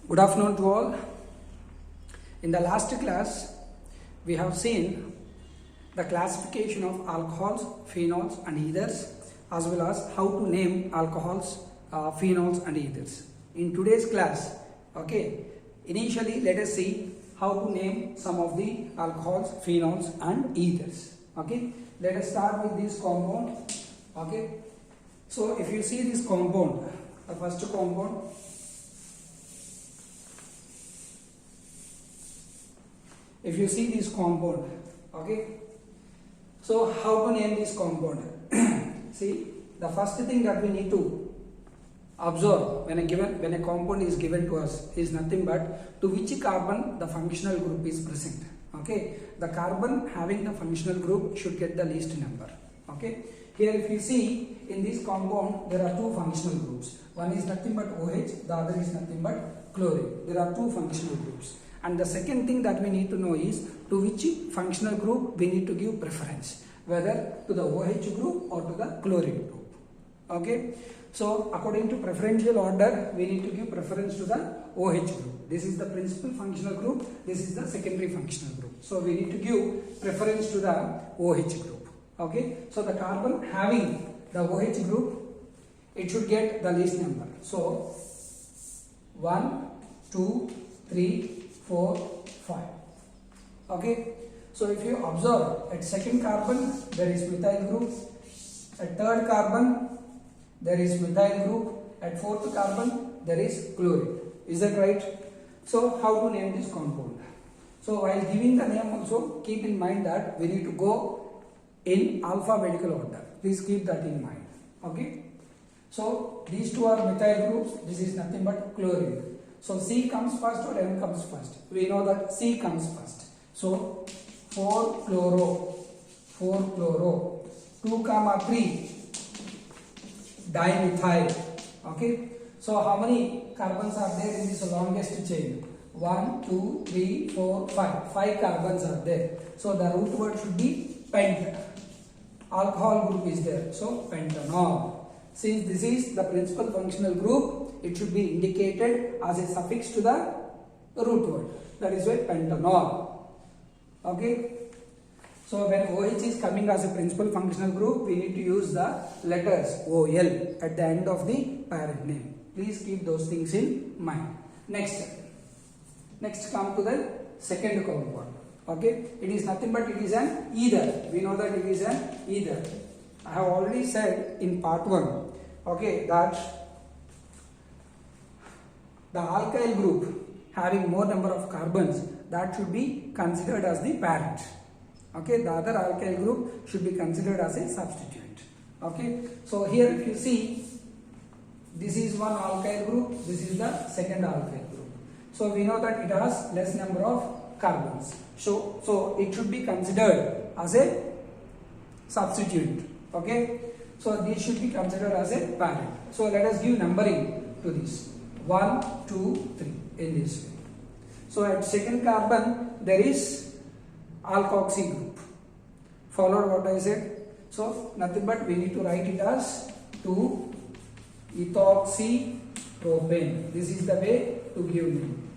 Good afternoon to all. In the last class, we have seen the classification of alcohols, phenols and ethers, as well as how to name alcohols, phenols and ethers. In today's class, initially let us see how to name some of the alcohols, phenols and ethers. Let us start with this compound. So if you see this compound, the first compound, if you see this compound, so how to name this compound? See, the first thing that we need to observe when a compound is given to us is nothing but to which carbon the functional group is present. The carbon having the functional group should get the least number. Here if you see in this compound there are two functional groups. One is nothing but OH, the other is nothing but chlorine. There are two functional groups. And the second thing that we need to know is to which functional group we need to give preference, whether to the OH group or to the chlorine group. So according to preferential order, we need to give preference to the OH group. This is the principal functional group, this is the secondary functional group. So we need to give preference to the OH group. So the carbon having the OH group, it should get the least number. So 1, 2, 3, 4, 5. So if you observe at second carbon there is methyl group, at third carbon there is methyl group, at fourth carbon there is chlorine. Is that right? So how to name this compound? So while giving the name also keep in mind that we need to go in alphabetical order. Please keep that in mind. So these two are methyl groups, this is nothing but chlorine. So C comes first or M comes first? We know that C comes first. So 4-chloro, 2, 3 dimethyl. So how many carbons are there in this longest chain? 1, 2, 3, 4, 5. 5 carbons are there. So the root word should be pent. Alcohol group is there. So pentanol. Since this is the principal functional group, it should be indicated as a suffix to the root word. That is why pentanol. So when OH is coming as a principal functional group, we need to use the letters OL at the end of the parent name. Please keep those things in mind. Next come to the second compound. It is nothing but it is an ether. We know that it is an ether. I have already said in part 1 that the alkyl group having more number of carbons, that should be considered as the parent. The other alkyl group should be considered as a substituent. So here if you see, this is one alkyl group, this is the second alkyl group. So we know that it has less number of carbons. So it should be considered as a substituent. So this should be considered as a parent. So let us give numbering to this. 1, 2, 3 in this way. So at second carbon there is alkoxy group. Followed what I said. So nothing but we need to write it as 2-ethoxypropane. This is the way to give name.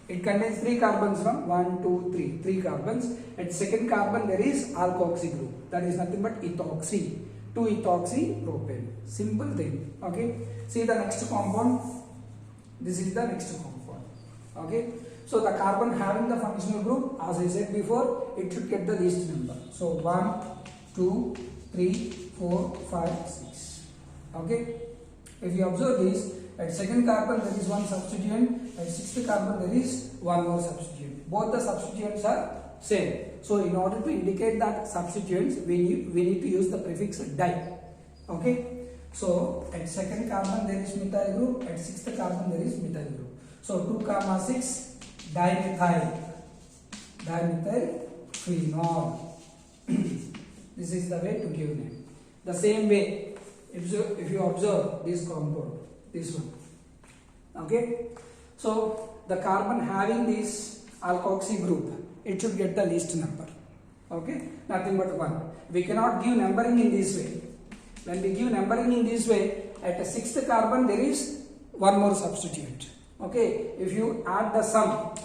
It contains 3 carbons from 1, 2, 3. 3 carbons. At second carbon there is alkoxy group. That is nothing but ethoxy. 2-ethoxypropane. Simple thing. See the next compound. This is the next compound. So the carbon having the functional group, as I said before, it should get the least number. So 1, 2, 3, 4, 5, 6. If you observe this, at second carbon there is one substituent, at sixth carbon there is one more substituent. Both the substituents are same. So in order to indicate that substituents, we need to use the prefix di. So at second carbon there is methyl group, at sixth carbon there is methyl group. So 2, 6 dimethyl phenol. This is the way to give name. The same way, if you observe this compound, this one. So the carbon having this alkoxy group, it should get the least number. Nothing but 1. We cannot give numbering in this way. When we give numbering in this way, at a sixth carbon there is one more substituent. Okay, if you add the sum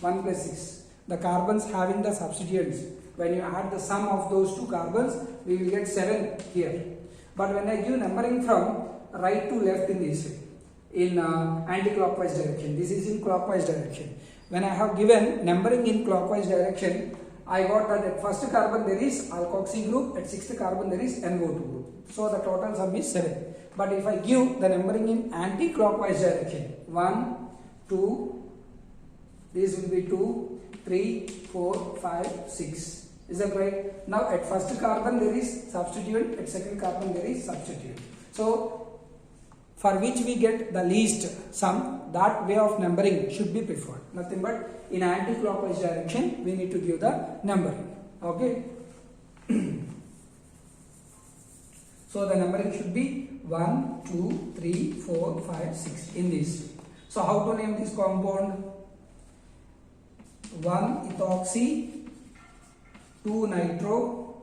1 plus 6, the carbons having the substituents, when you add the sum of those two carbons, we will get 7 here. But when I give numbering from right to left in this way, in anti-clockwise direction, this is in clockwise direction. When I have given numbering in clockwise direction, I got that at first carbon there is alkoxy group, at sixth carbon there is NO2 group. So the total sum is 7. But if I give the numbering in anti-clockwise direction, 1, 2, this will be 2, 3, 4, 5, 6. Is that right? Now at first carbon there is substituent, at second carbon there is substituent. So for which we get the least sum, that way of numbering should be preferred. Nothing but in anti-clockwise direction we need to give the numbering. Okay. So the numbering should be 1, 2, 3, 4, 5, 6 in this way. So how to name this compound? 1 ethoxy, 2 nitro,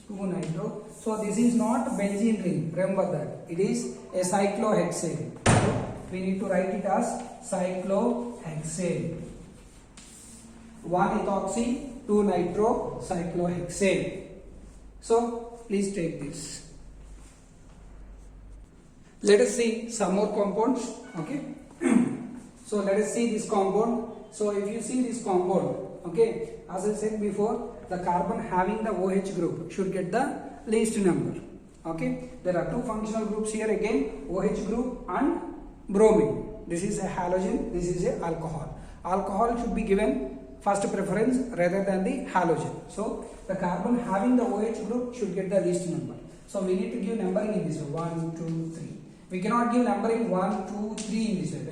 2 nitro. So this is not benzene ring, remember that. It is a cyclohexane. So we need to write it as cyclohexane. 1 ethoxy, 2 nitro, cyclohexane. So please take this. Let us see some more compounds. Okay. So let us see this compound. So if you see this compound, okay, as I said before, the carbon having the OH group should get the least number. Okay, there are two functional groups here again, OH group and bromine. This is a halogen, this is a alcohol. Alcohol should be given first preference rather than the halogen. So the carbon having the OH group should get the least number. So we need to give numbering in this way, 1, 2, 3. We cannot give numbering 1, 2, 3 in this way.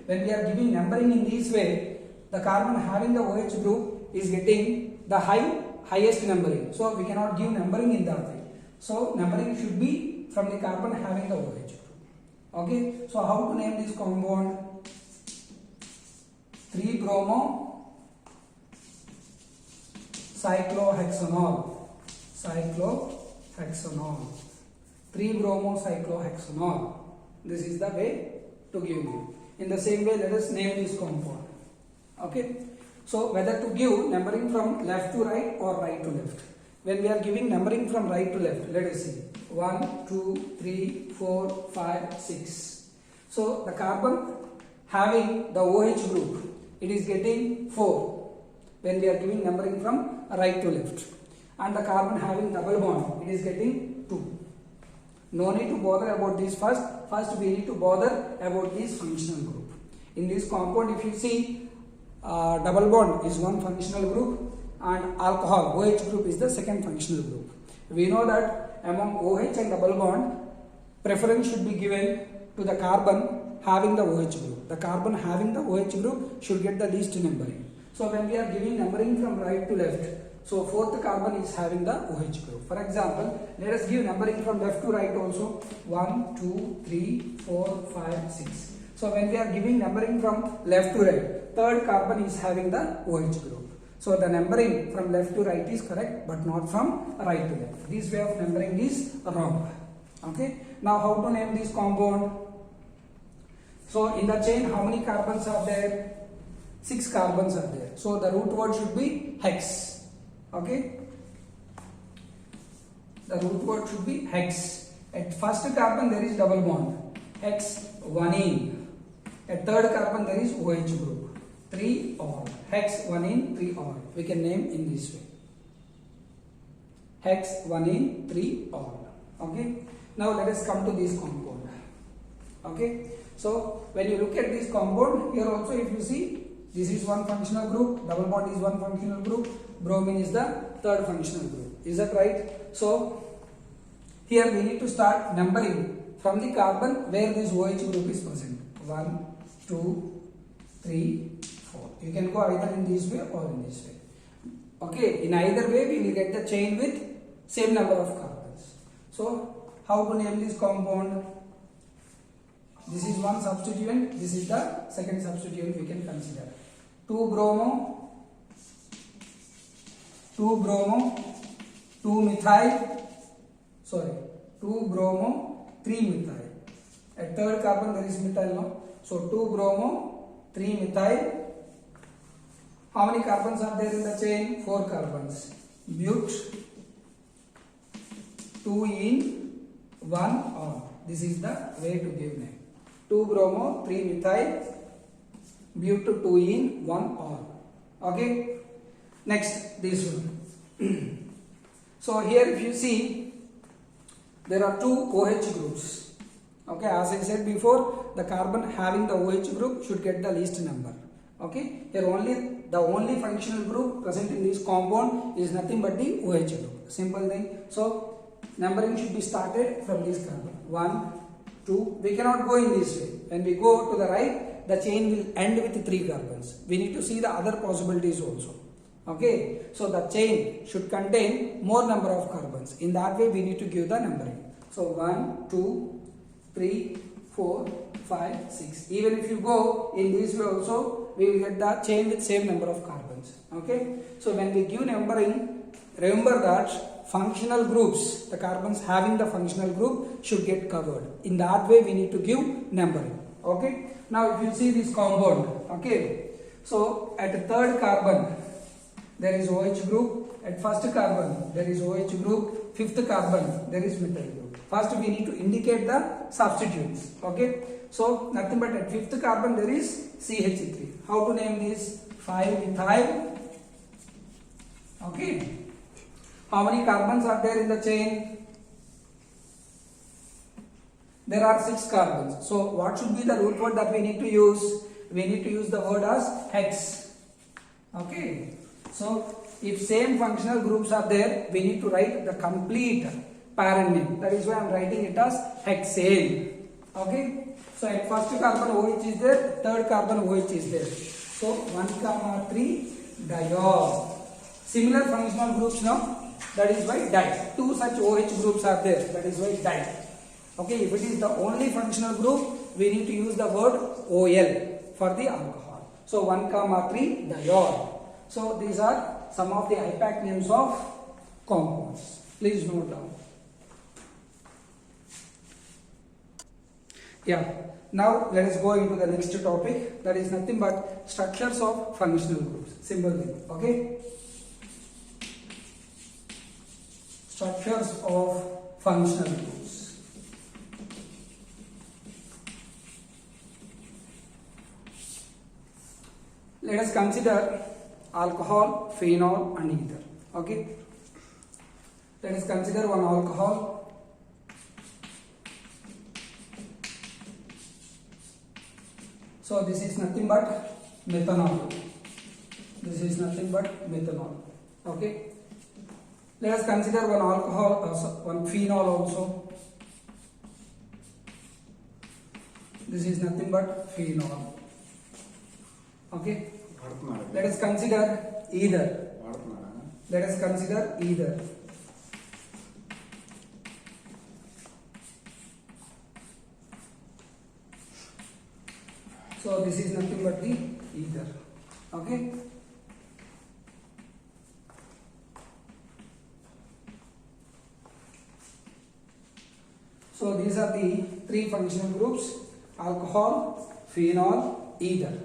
When we are giving numbering in this way, the carbon having the OH group is getting the highest numbering. So we cannot give numbering in that way. So numbering should be from the carbon having the OH group. Okay. So how to name this compound? 3-bromo cyclohexanol. Cyclohexanol. 3-bromo cyclohexanol. This is the way to give name. In the same way, let us name this compound. Okay. So whether to give numbering from left to right or right to left. When we are giving numbering from right to left, let us see. 1, 2, 3, 4, 5, 6. So the carbon having the OH group, it is getting 4 when we are giving numbering from right to left. And the carbon having double bond, it is getting 2. No need to bother about this first. First we need to bother about this functional group. In this compound, if you see, double bond is one functional group and alcohol, OH group, is the second functional group. We know that among OH and double bond, preference should be given to the carbon having the OH group. The carbon having the OH group should get the least numbering. So when we are giving numbering from right to left, so fourth carbon is having the OH group. For example, let us give numbering from left to right also. 1, 2, 3, 4, 5, 6. So when we are giving numbering from left to right, third carbon is having the OH group. So the numbering from left to right is correct, but not from right to left. This way of numbering is wrong. Okay. Now how to name this compound? So in the chain, how many carbons are there? 6 carbons are there. So the root word should be hex. Okay. The root word should be hex. At first carbon there is double bond. Hex 1-ene. At third carbon there is OH group. 3-ol. Hex 1-ene, 3-ol. We can name in this way. Hex 1-ene, 3-ol. Okay. Now let us come to this compound. Okay. So when you look at this compound, here also if you see, this is one functional group, double bond is one functional group, bromine is the third functional group. Is that right? So here we need to start numbering from the carbon where this OH group is present. 1, 2, 3, 4. You can go either in this way or in this way. Okay, in either way we will get the chain with same number of carbons. So how to name this compound? This is one substituent, this is the second substituent we can consider. 2-bromo, 2-bromo, 2-bromo, 3-methyl. At third carbon there is methyl, no? So 2 bromo, 3 methyl. How many carbons are there in the chain? 4 carbons. But 2 in 1 or. This is the way to give name. 2 bromo, 3 methyl, but 2 in 1 or. Okay. Next, this one. So here if you see, there are 2 OH groups. Okay, as I said before, the carbon having the OH group should get the least number. Okay, here the only functional group present in this compound is nothing but the OH group. Simple thing. So numbering should be started from this carbon. 1, 2. We cannot go in this way. When we go to the right, the chain will end with 3 carbons. We need to see the other possibilities also. Okay, so the chain should contain more number of carbons. In that way, we need to give the numbering. So 1, 2, 3, 4, 5, 6. Even if you go in this way also, we will get the chain with same number of carbons. Okay, so when we give numbering, remember that functional groups, the carbons having the functional group should get covered. In that way, we need to give numbering. Okay, now if you see this compound, okay, so at the third carbon, there is OH group. At first carbon, there is OH group. Fifth carbon, there is methyl group. First, we need to indicate the substituents. Okay. So, nothing but at fifth carbon, there is CH3. How to name this? 5-methyl. Okay. How many carbons are there in the chain? There are 6 carbons. So, what should be the root word that we need to use? We need to use the word as hex. Okay. So, if same functional groups are there, we need to write the complete parent name. That is why I am writing it as hexane. Okay. So, at first carbon OH is there, third carbon OH is there. So, 1,3 diol. Similar functional groups now, that is why di. 2 such OH groups are there, that is why di. Okay. If it is the only functional group, we need to use the word OL for the alcohol. So, 1,3 diol. So, these are some of the IPAC names of compounds. Please note down. Yeah. Now, let us go into the next topic. That is nothing but structures of functional groups. Simple thing. Okay. Structures of functional groups. Let us consider alcohol, phenol and ether. Okay. Let us consider one alcohol. So this is nothing but methanol. This is nothing but methanol. Okay. Let us consider one alcohol, one phenol also. This is nothing but phenol. Okay. Let us consider ether. Let us consider ether. So this is nothing but the ether. Okay. So these are the 3 functional groups: alcohol, phenol, ether.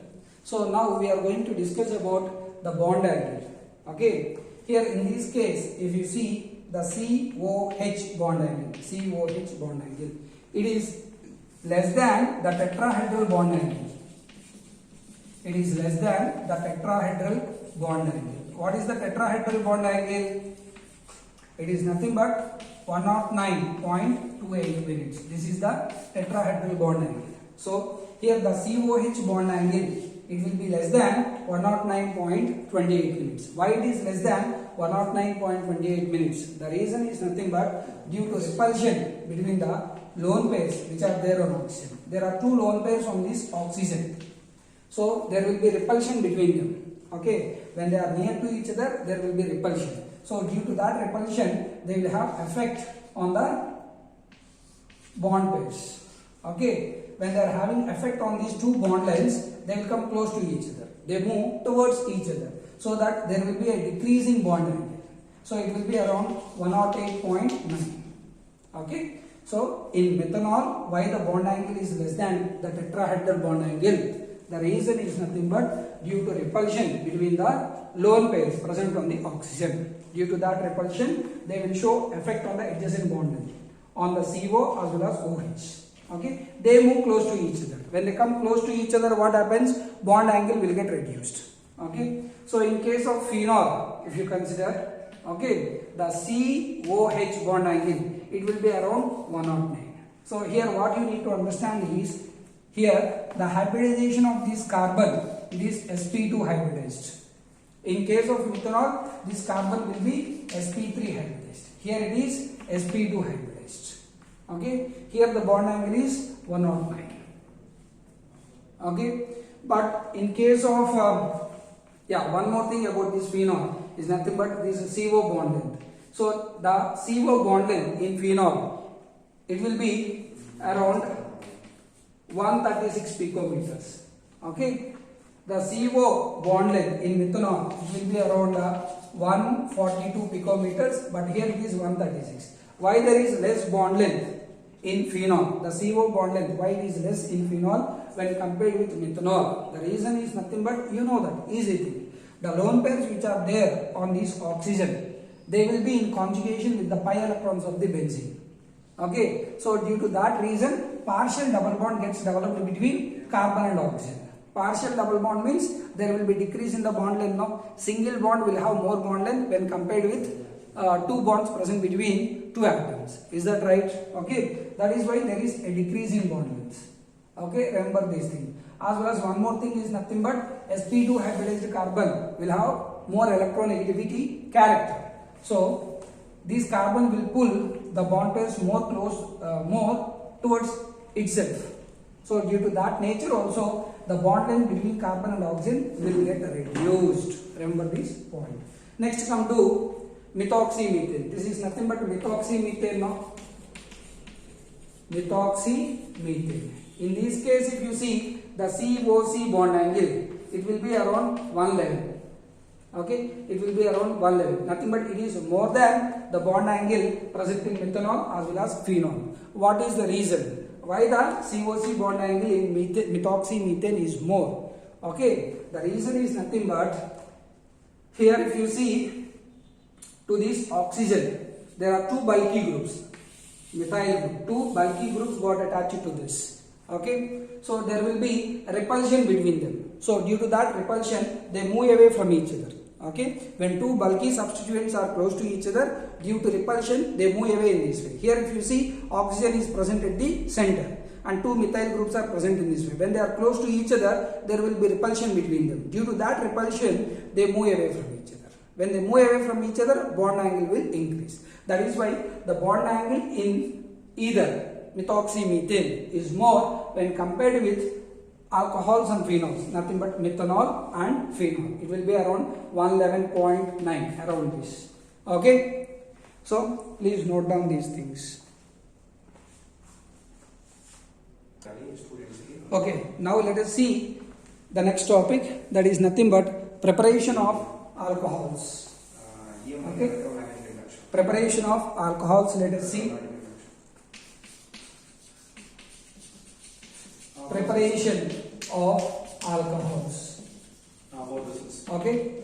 So now we are going to discuss about the bond angle. Okay. Here in this case, if you see the COH bond angle, COH bond angle, it is less than the tetrahedral bond angle. It is less than the tetrahedral bond angle. What is the tetrahedral bond angle? It is nothing but 109.28 minutes. This is the tetrahedral bond angle. So here the COH bond angle, it will be less than 109.28 minutes. Why it is less than 109.28 minutes? The reason is nothing but due to repulsion between the lone pairs which are there on oxygen. There are 2 lone pairs on this oxygen. So there will be repulsion between them. Okay. When they are near to each other, there will be repulsion. So due to that repulsion, they will have effect on the bond pairs. Okay. When they are having effect on these 2 bond lines, they will come close to each other. They move towards each other, so that there will be a decreasing bond angle. So it will be around 108.9. Okay. So in methanol, why the bond angle is less than the tetrahedral bond angle? The reason is nothing but due to repulsion between the lone pairs present on the oxygen. Due to that repulsion, they will show effect on the adjacent bond length, on the CO as well as OH. Okay, they move close to each other. When they come close to each other, what happens? Bond angle will get reduced. Okay, so in case of phenol, if you consider, okay, the COH bond angle, it will be around 109. So here what you need to understand is, here the hybridization of this carbon, it is sp2 hybridized. In case of methanol, this carbon will be sp3 hybridized. Here it is sp2 hybridized. Okay, here the bond angle is 109. Okay, but in case of one more thing about this phenol is nothing but this CO bond length. So the CO bond length in phenol, it will be around 136 picometers. Okay, the CO bond length in methanol, it will be around 142 picometers, but here it is 136. Why there is less bond length in phenol? The CO bond length, why it is less in phenol when compared with methanol? The reason is nothing but, you know that, easy thing. The lone pairs which are there on this oxygen, they will be in conjugation with the pi electrons of the benzene. Okay, so due to that reason, partial double bond gets developed between carbon and oxygen. Partial double bond means there will be decrease in the bond length. Now, single bond will have more bond length when compared with two bonds present between two atoms. Is that right? Okay, that is why there is a decrease in bond length. Okay, remember this thing. As well as one more thing is nothing but sp2 hybridized carbon will have more electronegativity character. So this carbon will pull the bond pairs more towards itself. So due to that nature also, the bond length between carbon and oxygen will get reduced. Remember this point. Next come to methoxymethane. This is nothing but methoxymethane now. Methoxymethane. In this case, if you see the COC bond angle, it will be around 111. Okay, it will be around 111. Nothing but it is more than the bond angle present in methanol as well as phenol. What is the reason? Why the COC bond angle in methoxymethane is more? Okay, the reason is nothing but, here if you see to this oxygen, there are two bulky groups, methyl group, two bulky groups got attached to this. Okay, so there will be a repulsion between them. So due to that repulsion, they move away from each other. Okay, when two bulky substituents are close to each other, due to repulsion, they move away in this way. Here if you see, oxygen is present at the center and two methyl groups are present in this way. When they are close to each other, there will be repulsion between them. Due to that repulsion, they move away from each other. When they move away from each other, bond angle will increase. That is why the bond angle in either methoxymethane is more when compared with alcohols and phenols, nothing but methanol and phenol. It will be around 111.9, around this. Okay, so please note down these things. Okay, now let us see the next topic, that is nothing but preparation of alcohols. Okay, preparation of alcohols, let us see. Preparation of alcohols. Okay.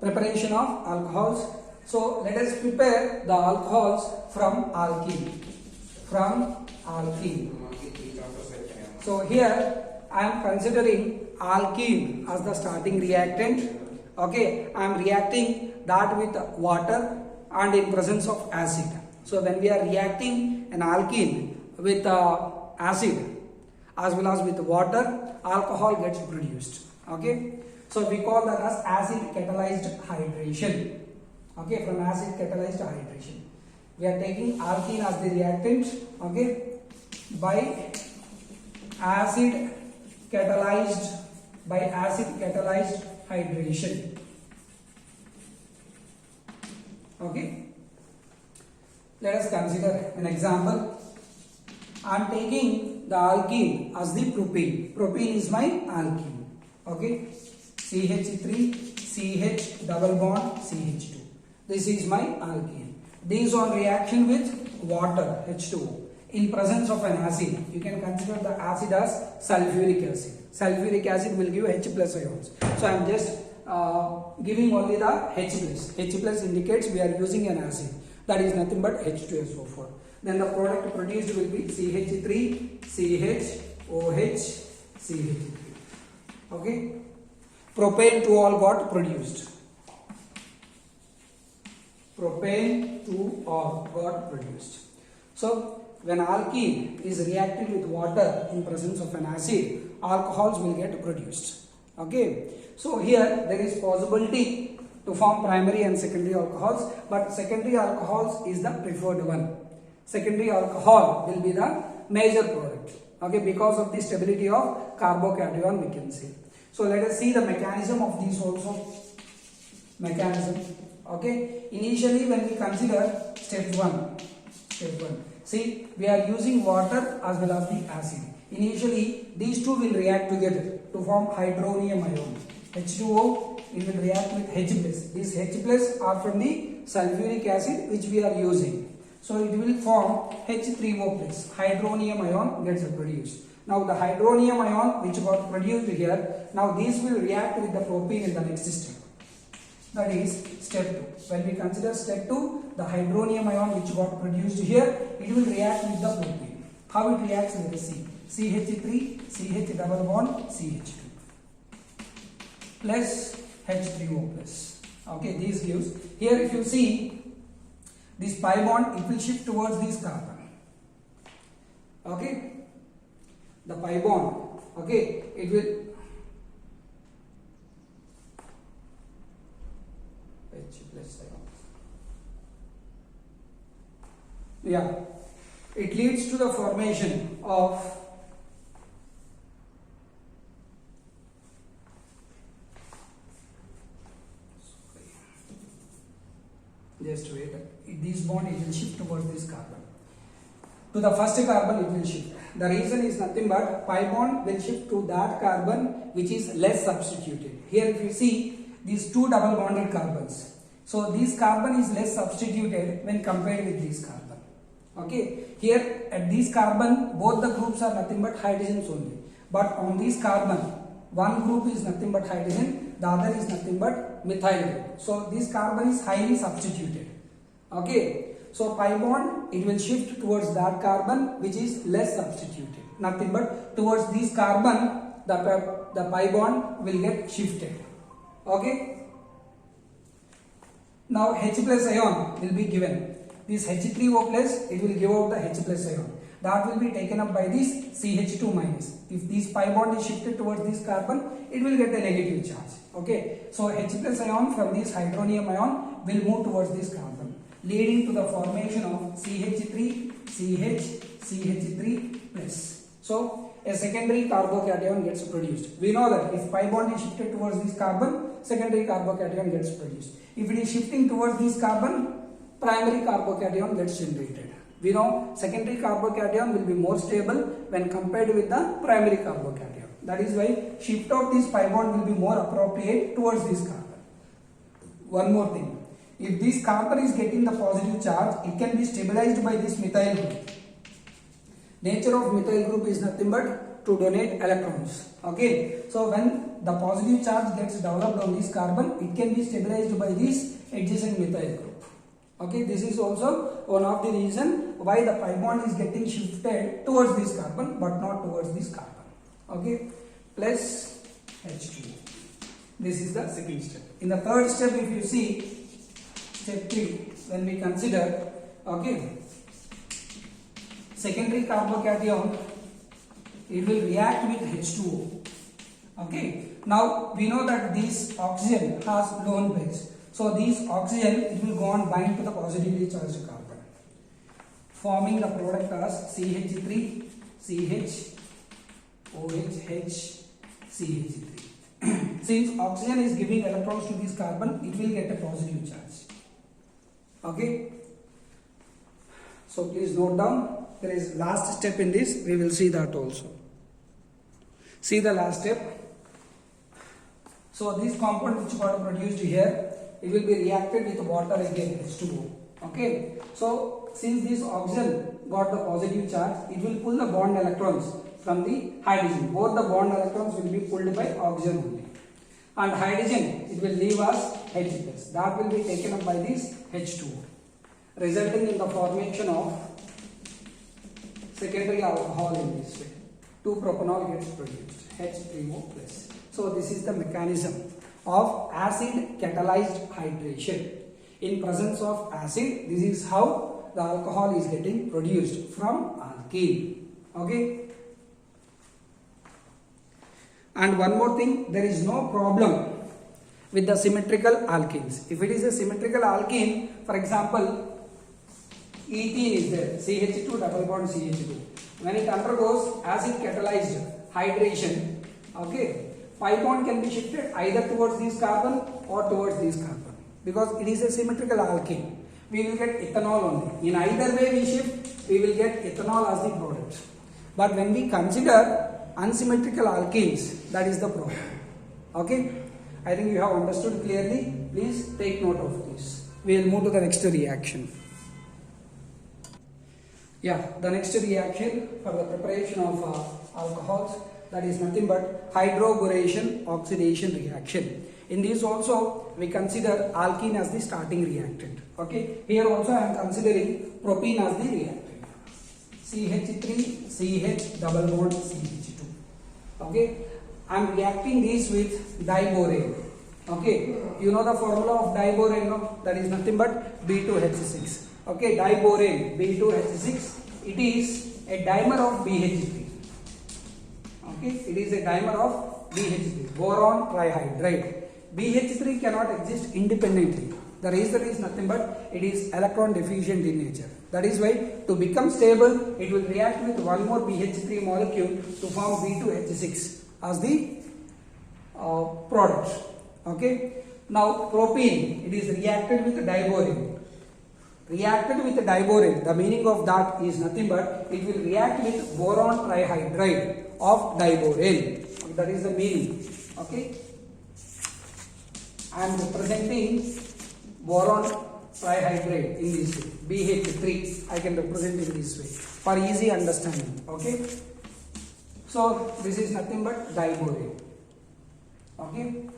Preparation of alcohols. So let us prepare the alcohols from alkene. So here I am considering alkene as the starting reactant. Okay, I am reacting that with water and in presence of acid. So when we are reacting an alkene with acid as well as with water, alcohol gets produced. Okay, so we call that as acid catalyzed hydration. Okay, from acid catalyzed hydration, we are taking alkene as the reactant. Okay, by acid catalyzed hydration. Okay, let us consider an example. I am taking the alkene as the propane. Propane is my alkene. Okay, CH3, CH double bond, CH2. This is my alkene. These on reaction with water H2O in presence of an acid, you can consider the acid as sulfuric acid. Sulfuric acid will give H plus ions. So I am just giving only the H plus. H plus indicates we are using an acid. That is nothing but H2SO4. Then the product produced will be CH3, CH, OH, CH3. Okay. Propane 2-ol got produced. Propane 2-ol got produced. So when alkene is reacted with water in presence of an acid, alcohols will get produced. Okay. So here there is possibility to form primary and secondary alcohols, but secondary alcohols is the preferred one. Secondary alcohol will be the major product. Okay, because of the stability of carbocation we can say. So let us see the mechanism of these also. Mechanism. Okay, initially when we consider step 1. See, we are using water as well as the acid. Initially, these two will react together to form hydronium ion. H2O, it will react with H plus. These H plus are from the sulfuric acid which we are using. So it will form H3O plus. Hydronium ion gets produced. Now the hydronium ion which got produced here, now these will react with the propene in the next step. That is step 2. When we consider step 2, the hydronium ion which got produced here, it will react with the propane. How it reacts, let us see. CH3, CH double bond, CH2 plus H3O plus. Okay, this gives. Here if you see, this pi bond, it will shift towards this carbon. Okay, the pi bond. Okay, it will. H plus ions. Yeah, it leads to the formation of just wait. This bond it will shift towards this carbon. To the first carbon it will shift. The reason is nothing but pi bond will shift to that carbon which is less substituted. Here if you see these two double bonded carbons. So this carbon is less substituted when compared with this carbon. Okay. Here at this carbon both the groups are nothing but hydrogens only. But on this carbon one group is nothing but hydrogen, the other is nothing but methyl group. So this carbon is highly substituted. Okay. So pi bond it will shift towards that carbon which is less substituted. Nothing but towards this carbon the pi bond will get shifted. Okay. Now H plus ion will be given. This H3O plus it will give out the H plus ion. That will be taken up by this CH2 minus. If this pi bond is shifted towards this carbon, it will get a negative charge. Okay. So H plus ion from this hydronium ion will move towards this carbon, leading to the formation of CH3, CH, CH3 plus. So a secondary carbocation gets produced. We know that if pi bond is shifted towards this carbon, secondary carbocation gets produced. If it is shifting towards this carbon, primary carbocation gets generated. We know secondary carbocation will be more stable when compared with the primary carbocation. That is why shift of this pi bond will be more appropriate towards this carbon. One more thing. If this carbon is getting the positive charge, it can be stabilized by this methyl group. Nature of methyl group is nothing but to donate electrons. Okay. So when the positive charge gets developed on this carbon, it can be stabilized by this adjacent methyl group. Okay, this is also one of the reason why the pi bond is getting shifted towards this carbon but not towards this carbon. Okay, plus H2. This is the second step. In the third step, if you see step 3, when we consider, okay, secondary carbocation, it will react with H2O. Okay, now we know that this oxygen has lone pairs. So this oxygen it will go and bind to the positively charged carbon, forming the product as CH3, CH, OH, H, CH3. Since oxygen is giving electrons to this carbon, it will get a positive charge. Okay. So please note down, there is last step in this, we will see that also. See the last step. So this compound which got produced here, it will be reacted with water again, H2O. Okay. So since this oxygen got the positive charge, it will pull the bond electrons from the hydrogen. Both the bond electrons will be pulled by oxygen only. And hydrogen, it will leave us H+. That will be taken up by this H2O, resulting in the formation of secondary alcohol in this way. 2-propanol gets produced, H3O+. So this is the mechanism of acid catalyzed hydration. In presence of acid, this is how the alcohol is getting produced from alkene. Okay. And one more thing, there is no problem with the symmetrical alkenes. If it is a symmetrical alkene, for example, ethene is there, CH2 double bond CH2. When it undergoes acid catalyzed hydration, okay, pi bond can be shifted either towards this carbon or towards this carbon, because it is a symmetrical alkene. We will get ethanol only. In either way we shift, we will get ethanol as the product. But when we consider unsymmetrical alkenes, that is the problem. Okay, I think you have understood clearly. Please take note of this. We will move to the next reaction. Yeah, the next reaction for the preparation of alcohols, that is nothing but hydroboration oxidation reaction. In this also we consider alkene as the starting reactant. Okay, here also I am considering propene as the reactant. CH3 CH double bond CH2. Okay, I am reacting this with diborane. Okay, you know the formula of diborane, no? That is nothing but B2H6. Okay, diborane B2H6. It is a dimer of BH3. Okay, it is a dimer of BH3, boron trihydride. BH3 cannot exist independently. The reason is nothing but it is electron deficient in nature. That is why to become stable, it will react with one more BH3 molecule to form B2H6 as the product. Okay. Now propene, it is reacted with diborane. Reacted with diborane, the meaning of that is nothing but it will react with boron trihydride of diborane. That is the meaning. Okay. I am representing boron trihydride in this way. BH3 I can represent in this way for easy understanding. Okay. So this is nothing but diborane. Okay.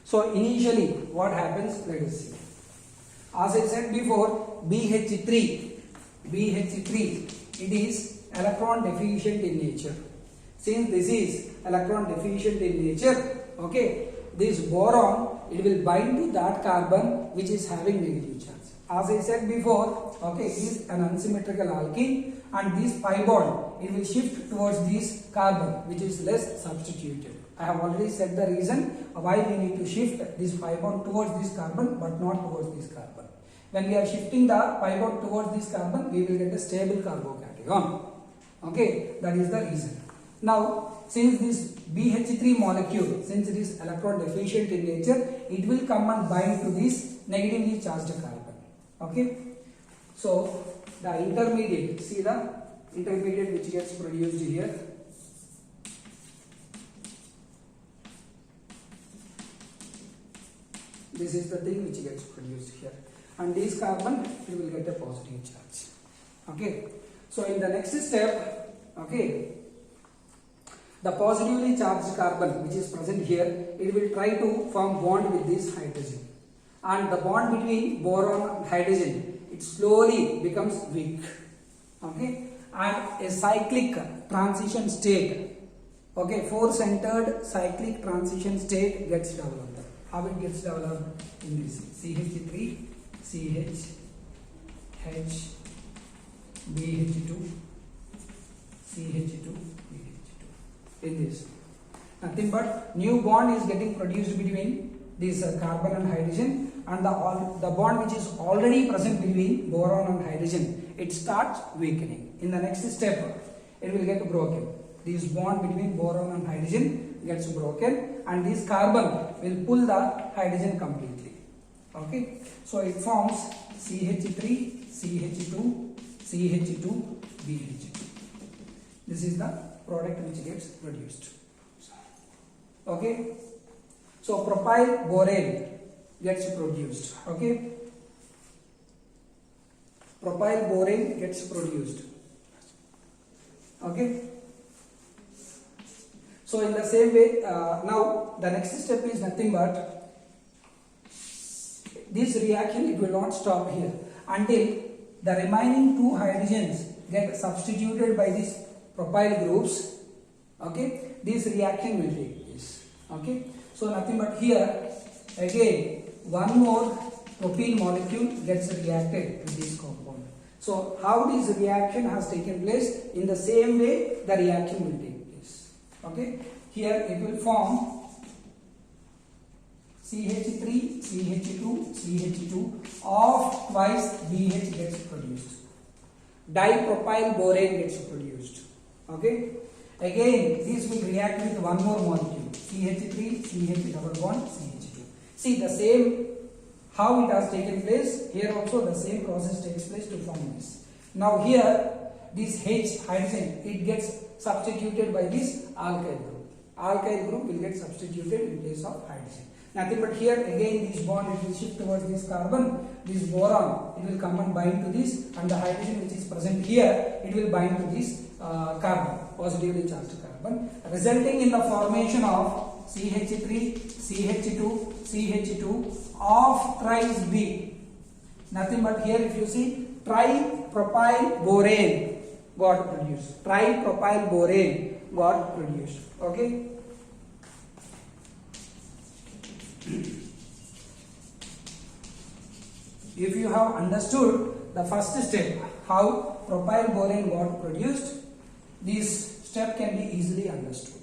So initially what happens, let us see. As I said before, BH3, it is electron deficient in nature. Since this is electron deficient in nature, okay, this boron, it will bind to that carbon which is having negative charge. As I said before, okay, it is an unsymmetrical alkene, and this pi bond, it will shift towards this carbon which is less substituted. I have already said the reason why we need to shift this pi bond towards this carbon but not towards this carbon. When we are shifting the pi bond towards this carbon, we will get a stable carbocation. Okay, that is the reason. Now, since this BH3 molecule, since it is electron deficient in nature, it will come and bind to this negatively charged carbon. Okay, so the intermediate, see the intermediate which gets produced here. This is the thing which gets produced here, and this carbon, it will get a positive charge. Okay, so in the next step, okay, the positively charged carbon which is present here, it will try to form bond with this hydrogen, and the bond between boron and hydrogen, it slowly becomes weak. Okay, and a cyclic transition state, okay, four-centered cyclic transition state gets developed. How it gets developed? In this CH3, CH, H, BH2, CH2, BH2. In this, nothing but new bond is getting produced between this carbon and hydrogen, and the bond which is already present between boron and hydrogen, it starts weakening. In the next step, it will get broken. This bond between boron and hydrogen gets broken, and this carbon will pull the hydrogen completely. Okay, so it forms CH3, CH2, CH2, BH2. This is the product which gets produced. Okay, so propyl borane gets produced. Okay, propyl borane gets produced. Okay. So in the same way, now the next step is nothing but this reaction, it will not stop here until the remaining two hydrogens get substituted by these propyl groups. Okay, this reaction will take place. Okay, so nothing but here again one more propyl molecule gets reacted with this compound. So how this reaction has taken place, in the same way the reaction will take place. Okay, here it will form CH3, CH2, CH2 of twice BH gets produced. Dipropyl borane gets produced. Okay, again this will react with one more molecule, CH3, CH double bond, CH2. See the same how it has taken place, here also the same process takes place to form this. Now here this H hydrogen, it gets substituted by this alkyl group. Alkyl group will get substituted in place of hydrogen. Nothing but here again this bond, it will shift towards this carbon, this boron, it will come and bind to this, and the hydrogen which is present here, it will bind to this carbon, positively charged carbon, resulting in the formation of CH3, CH2, CH2 of thrice B. Nothing but here if you see tripropyl borane got produced. Tripropyl borane got produced. Okay. If you have understood the first step, how propyl borane got produced, this step can be easily understood.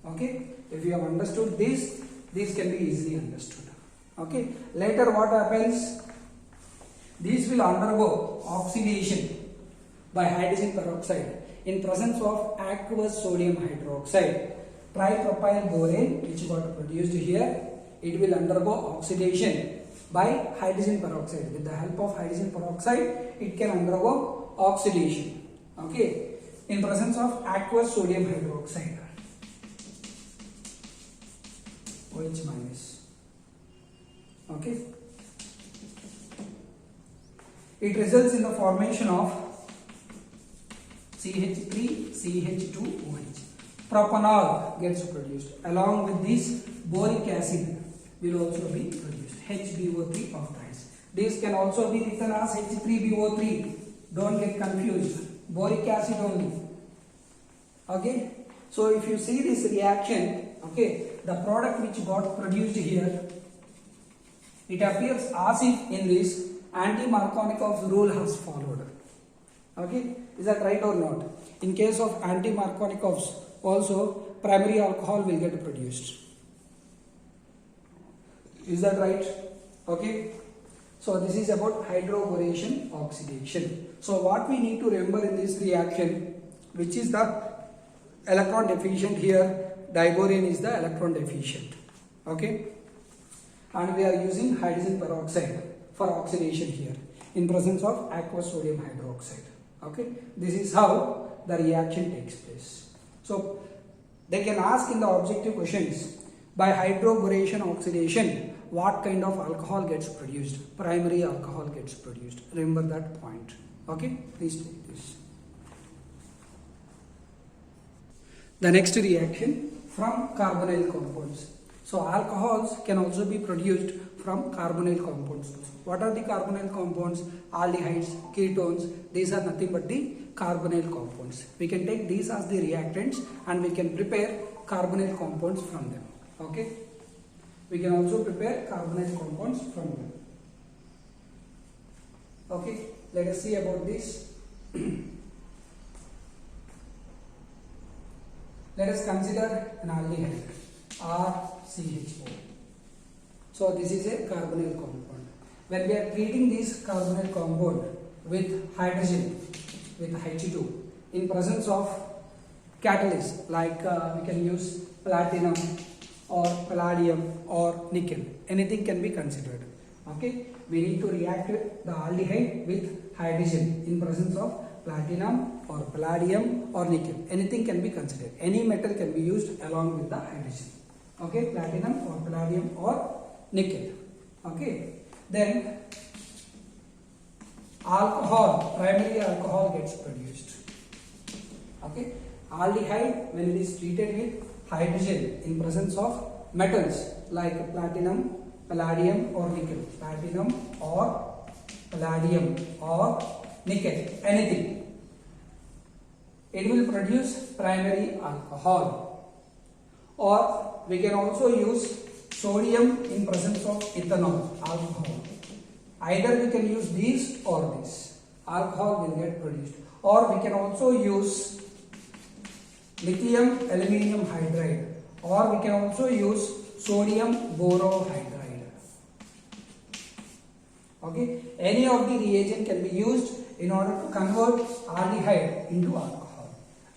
Okay, if you have understood this can be easily understood. Okay, later what happens? These will undergo oxidation by hydrogen peroxide in presence of aqueous sodium hydroxide. Tripropyl borane which got produced here, it will undergo oxidation by hydrogen peroxide. With the help of hydrogen peroxide, it can undergo oxidation. Okay, in presence of aqueous sodium hydroxide, OH minus. Okay, it results in the formation of CH3, CH2OH. Propanol gets produced. Along with this, boric acid will also be produced. HBO3 of thrice. This can also be written as H3BO3. Don't get confused. Boric acid only. Okay. So if you see this reaction, okay, the product which got produced here, it appears as if in this anti-Markovnikov's rule has followed. Okay, is that right or not? In case of anti-Markovnikov's, also primary alcohol will get produced. Is that right? Okay. So this is about hydroboration oxidation. So what we need to remember in this reaction, which is the electron deficient here, diborane is the electron deficient. Okay. And we are using hydrogen peroxide for oxidation here in presence of aqueous sodium hydroxide. Okay, this is how the reaction takes place. So they can ask in the objective questions, by hydroboration oxidation, what kind of alcohol gets produced? Primary alcohol gets produced. Remember that point. Okay, please take this. The next reaction from carbonyl compounds. So alcohols can also be produced from carbonyl compounds. What are the carbonyl compounds? Aldehydes, ketones, these are nothing but the carbonyl compounds. We can take these as the reactants and we can prepare carbonyl compounds from them. Okay? We can also prepare carbonyl compounds from them. Okay, let us see about this. Let us consider an aldehyde, RCHO. So this is a carbonyl compound. When we are treating this carbonyl compound with hydrogen, with H2, in presence of catalyst, like we can use platinum or palladium or nickel, anything can be considered. Okay, we need to react the aldehyde with hydrogen in presence of platinum or palladium or nickel, anything can be considered. Any metal can be used along with the hydrogen. Okay, platinum or palladium or nickel. Okay, then alcohol, primary alcohol gets produced. Okay, aldehyde, when it is treated with hydrogen in presence of metals like platinum, palladium or nickel, platinum or palladium or nickel, anything, it will produce primary alcohol. Or we can also use sodium in presence of ethanol, alcohol. Either we can use these or this, alcohol will get produced. Or we can also use lithium aluminium hydride, or we can also use sodium borohydride. Okay, any of the reagent can be used in order to convert aldehyde into alcohol.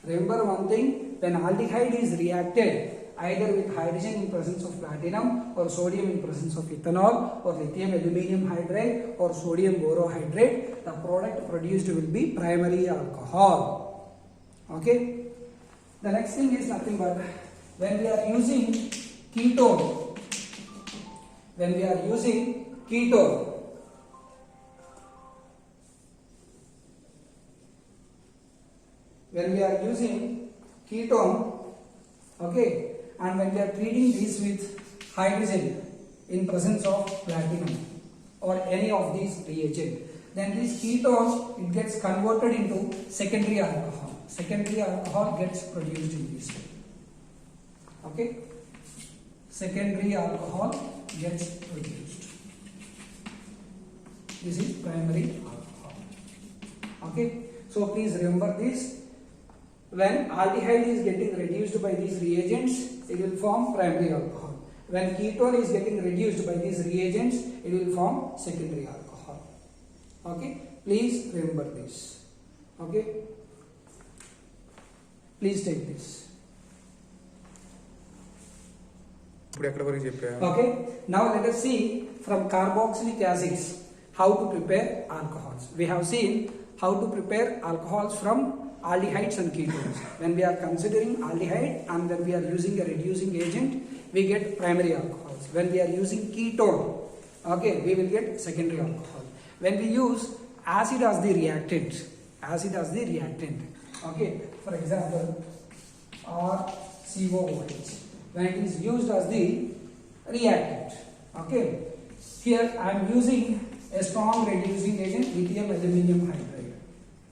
Remember one thing, when aldehyde is reacted either with hydrogen in presence of platinum or sodium in presence of ethanol or lithium aluminium hydride or sodium borohydride, the product produced will be primary alcohol. Okay, the next thing is nothing but when we are using ketone, when we are using ketone, okay, and when we are treating this with hydrogen in presence of platinum or any of these reagent, then this ketone, it gets converted into secondary alcohol. Secondary alcohol gets produced in this way. Okay, secondary alcohol gets produced. This is primary alcohol. Okay, so please remember this. When aldehyde is getting reduced by these reagents, it will form primary alcohol. When ketone is getting reduced by these reagents, it will form secondary alcohol. Okay, please remember this. Okay, please take this. Okay, now let us see from carboxylic acids how to prepare alcohols. We have seen how to prepare alcohols from aldehydes and ketones. When we are considering aldehyde and when we are using a reducing agent, we get primary alcohols. When we are using ketone, okay, we will get secondary alcohol. When we use acid as the reactant, okay, for example, RCOOH, when it is used as the reactant, okay, here I am using a strong reducing agent, lithium aluminium hydride.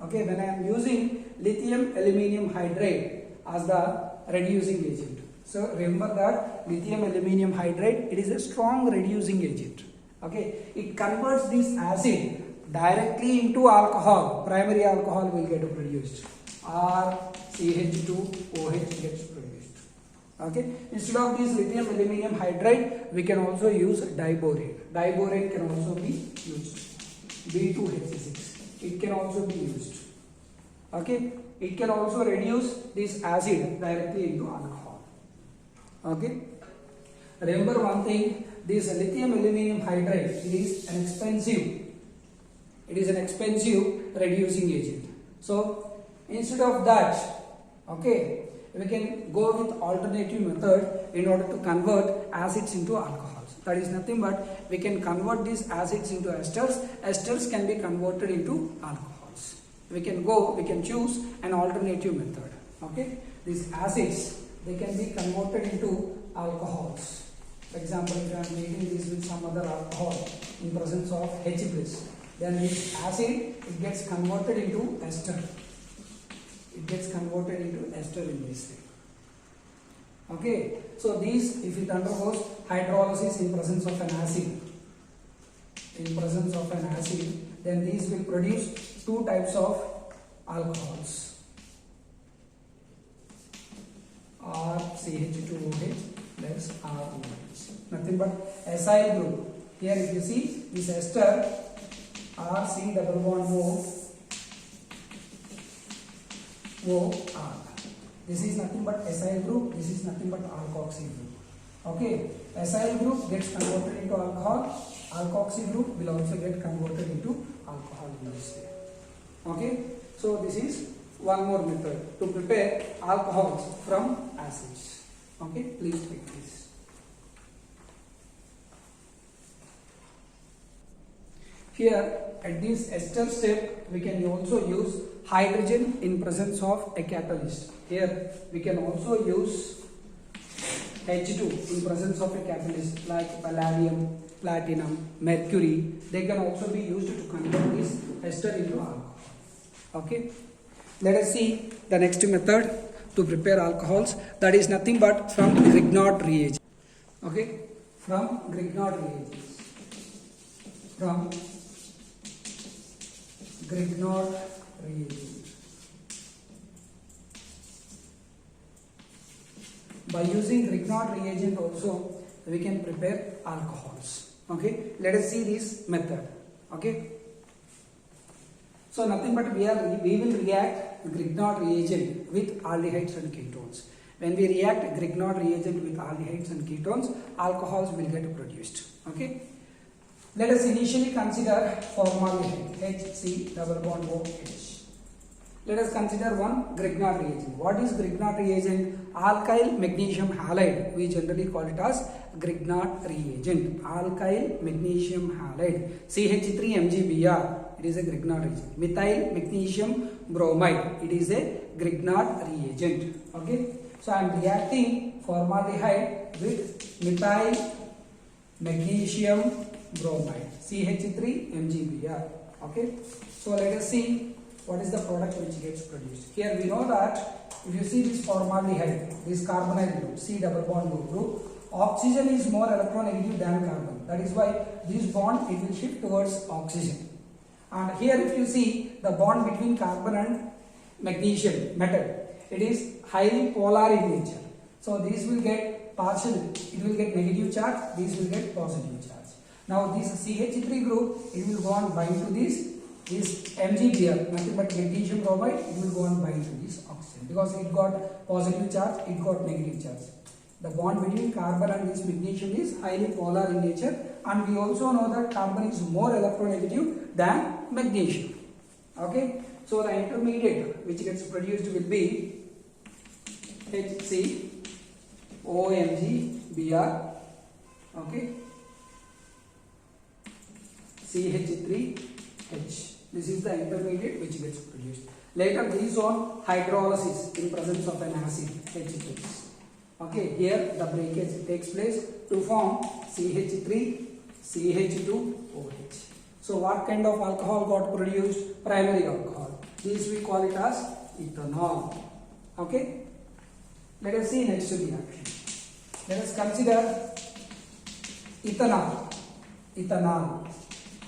Okay, when I am using lithium aluminium hydride as the reducing agent, so remember that lithium aluminium hydride, it is a strong reducing agent. Okay, it converts this acid directly into alcohol. Primary alcohol will get produced. RCH2OH gets produced. Okay, instead of this lithium aluminium hydride, we can also use diborane. Diborane can also be used. B2H6, it can also be used. Okay, it can also reduce this acid directly into alcohol. Okay, remember one thing, this lithium aluminium hydride, it is an expensive reducing agent. So instead of that, okay, we can go with alternative method in order to convert acids into alcohols. That is nothing but we can convert these acids into esters. Esters can be converted into alcohols. We can choose an alternative method. Okay, these acids, they can be converted into alcohols. For example, if I am treating this with some other alcohol in presence of H+, then this acid, it gets converted into ester. It gets converted into ester in this way. Okay, so these, if it undergoes hydrolysis in presence of an acid, then these will produce two types of alcohols, RCH2OH plus ROH. Nothing but acyl group. Here if you see this ester, RC double bond OR. This is nothing but acyl group, this is nothing but alkoxy group. Okay, acyl group gets converted into alcohol, alkoxy group will also get converted into alcohol in this way. Okay, so this is one more method to prepare alcohols from acids. Okay, please take this. Here at this ester step we can also use hydrogen in presence of a catalyst. Here we can also use H2 in presence of a catalyst like palladium, platinum, mercury. They can also be used to convert this ester into alcohol. Okay. Let us see the next method to prepare alcohols. That is nothing but from Grignard reagent. Okay. From Grignard reagents. From Grignard reagent. By using Grignard reagent also we can prepare alcohols. Okay, let us see this method. Okay, so nothing but we will react Grignard reagent with aldehydes and ketones. When we react Grignard reagent with aldehydes and ketones, alcohols will get produced. Okay, let us initially consider formaldehyde HC double bond OH. Let us consider one Grignard reagent. What is Grignard reagent? Alkyl magnesium halide. We generally call it as Grignard reagent. Alkyl magnesium halide. CH3MgBr. It is a Grignard reagent. Methyl magnesium bromide. It is a Grignard reagent. Okay. So I am reacting formaldehyde with methyl magnesium bromide. CH3MgBr. Okay. So let us see what is the product which gets produced. Here we know that if you see this formaldehyde, this carbonyl group, C double bond group, oxygen is more electronegative than carbon. That is why this bond it will shift towards oxygen. And here if you see the bond between carbon and magnesium metal, it is highly polar in nature. So these will get partial, it will get negative charge, these will get positive charge. Now this CH3 group, it will go on bind to this MgBr, nothing but magnesium bromide, it will go and bind to this oxygen because it got positive charge, it got negative charge. The bond between carbon and this magnesium is highly polar in nature, and we also know that carbon is more electronegative than magnesium. Okay, so the intermediate which gets produced will be HCOMgBr, okay, CH3H. This is the intermediate which gets produced. Later these on hydrolysis in presence of an acid H2. Okay, here the breakage takes place to form CH3, CH2OH. So what kind of alcohol got produced? Primary alcohol. This we call it as ethanol. Okay. Let us see next reaction. Let us consider ethanol. Ethanol.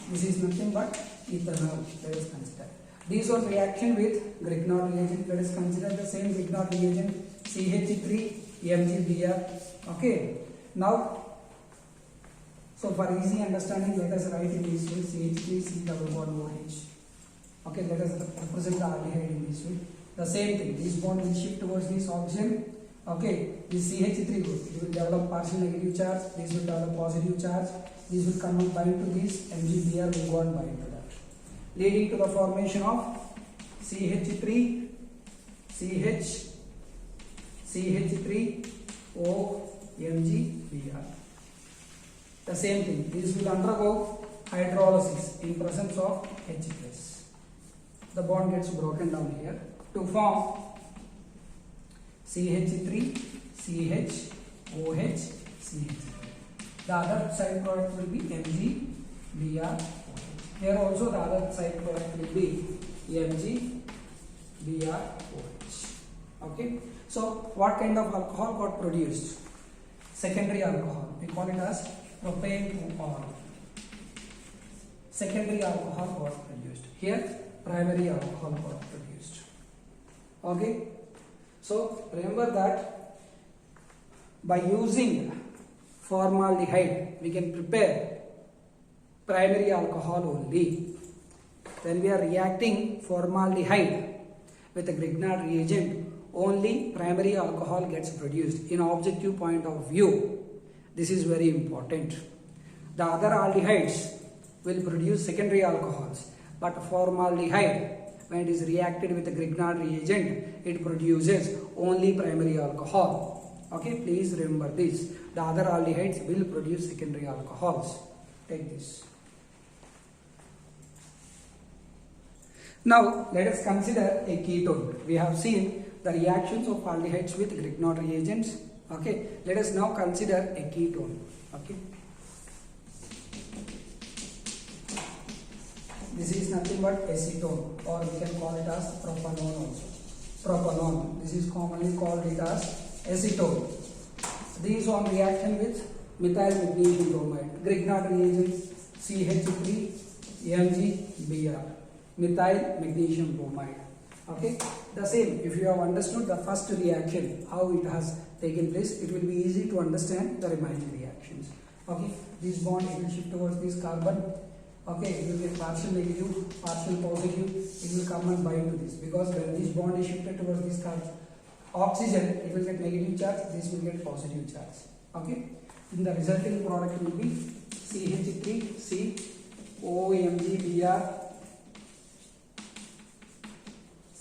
This is nothing but ethanol. Let us consider. These one reaction with Grignard reagent. Let us consider the same Grignard reagent CH3MgBr. Okay. Now, so for easy understanding, let us write in this way CH3C double bond OH. Okay. Let us represent the aldehyde in this way. The same thing. This bond will shift towards this oxygen. Okay. This CH3 group, it will develop partial negative charge. This will develop positive charge. This will come and bind to this MgBr will go and bind to that, leading to the formation of CH3, CH3OMgBr. The same thing. This will undergo hydrolysis in presence of H+. The bond gets broken down here to form CH3, CHOH, CH3. The other side product will be MgBr. Here also the other side product will be MgBrOH. Okay. So what kind of alcohol got produced? Secondary alcohol. We call it as propane alcohol. Secondary alcohol got produced. Here primary alcohol got produced. Okay. So remember that by using formaldehyde we can prepare primary alcohol only. When we are reacting formaldehyde with a Grignard reagent, only primary alcohol gets produced in objective point of view. This is very important. The other aldehydes will produce secondary alcohols, but formaldehyde, when it is reacted with a Grignard reagent, it produces only primary alcohol. Okay, please remember this. The other aldehydes will produce secondary alcohols. Take this. Now let us consider a ketone. We have seen the reactions of aldehydes with Grignard reagents. Okay, let us now consider a ketone. Okay, this is nothing but acetone, or we can call it as propanone also. Propanone. This is commonly called it as acetone. These on reaction with methyl magnesium bromide. Grignard reagents CH3 MgBr. Methyl magnesium bromide. Okay, the same. If you have understood the first reaction, how it has taken place, it will be easy to understand the remaining reactions. Okay, this bond it will shift towards this carbon. Okay, it will get partial negative, partial positive. It will come and bind to this, because when this bond is shifted towards this carbon, oxygen, it will get negative charge. This will get positive charge. Okay, then the resulting product will be CH3 C OMgBr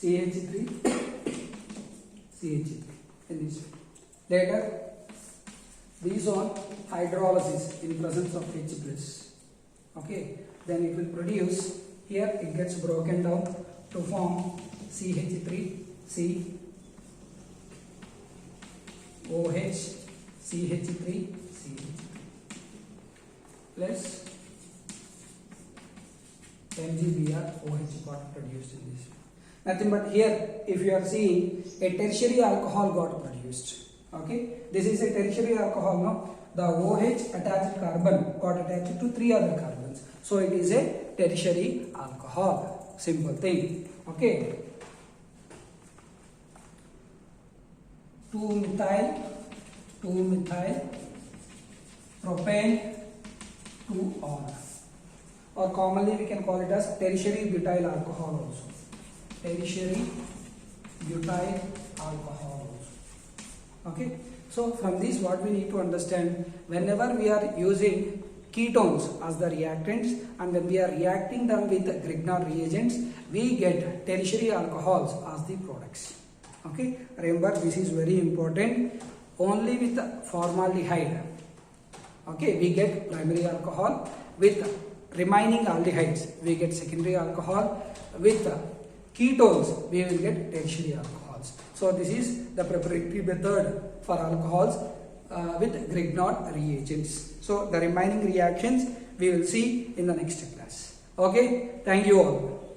CH3 CH3 in this way. Later, these on hydrolysis in presence of H plus. Okay, then it will produce, here it gets broken down to form CH3 C OH CH3 CH3 plus MgBr OH got produced in this. Nothing but here, if you are seeing, a tertiary alcohol got produced. Okay, this is a tertiary alcohol. Now the OH attached carbon got attached to 3 other carbons, so it is a tertiary alcohol. Simple thing. Okay, 2-methyl propane 2-R, or commonly we can call it as tertiary butyl alcohol also. Tertiary butyl alcohol also. Okay, so from this what we need to understand, whenever we are using ketones as the reactants and when we are reacting them with Grignard reagents, we get tertiary alcohols as the products. Okay, remember this is very important. Only with formaldehyde, okay, we get primary alcohol. With remaining aldehydes, we get secondary alcohol. With ketones, we will get tertiary alcohols. So this is the preparatory method for alcohols with Grignard reagents. So the remaining reactions we will see in the next class. Okay, thank you all.